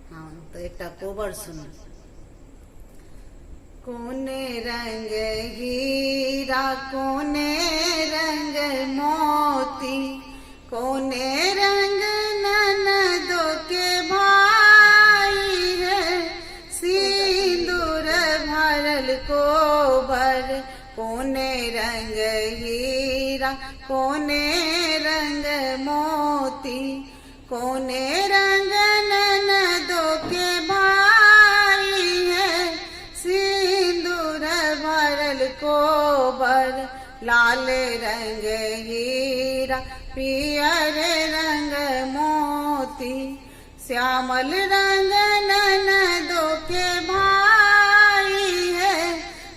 हाँ तो एक कोबर सुन। कोने रंग हीरा कोने रंग मोती, कोने रंग ननदों के भाई है, सिंदूर भरल कोबर। कोने रंग हीरा कोने रंग मोती, कोने रंग ननदों के भाई है, सिंदूर भरल कोबर। लाल रंग हीरा पियर रंग मोती, श्यामल रंग ननदों के भाई है,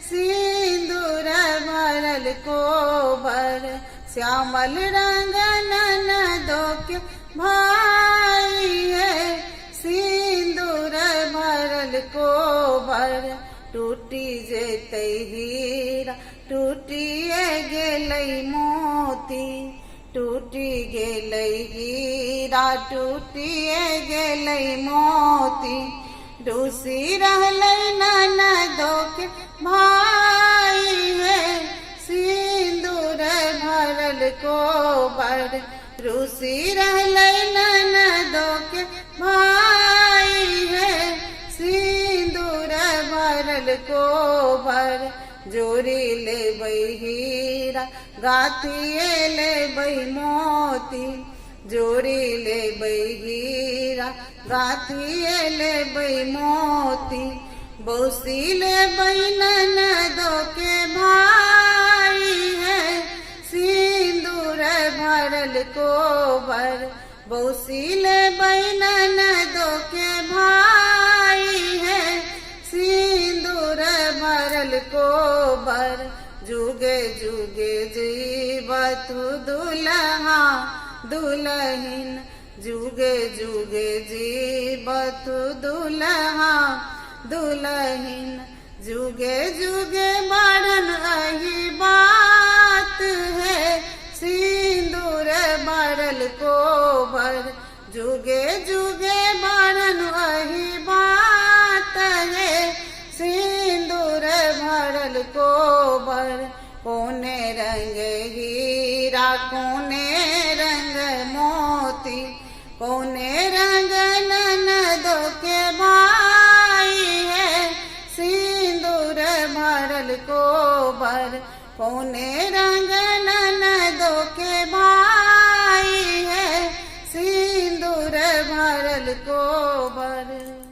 सिंदूर भरल कोबर। श्यामल रंग ननदों के भाई है, सिंदूर भरल कोबर। टूटी जेतै हीरा टूटिए गेलै मोती, टूटी गेलै हीरा टूटिए गेलै मोती। डूसी रहलै ननदों के भाई है, सिंदूर भरल कोबर। रूसी रहलै ननदों के भाई है, सिंदूर भरल कोबर। जोरी लेबै हीरा गाथिए लेबै मोती, जोरी लेबै हीरा गाथिए लेबै मोती। बौसी लेबै ननदों के भाई है, सिंदूर भरल कोबर। बौसी लेबै ननदों के भाई है, सिंदूर भरल कोबर। जुगे जुगे जीवतु दुल्हा दुल्हिन, जुगे जुगे जीवतु दुल्हा दुल्हिन। जुगे जुगे बढ़न अही बात है, सिंदूर भरल कोबर। जुगे जुगे बढ़न अही बात है, सिंदूर भरल कोबर। कोने रंग हीरा कोने रंग मोती, कोने रंग ननदों के भाई है, सिंदूर भरल कोबर। कोने रंग ननदों के भाई है, सिंदूर भरल कोबर।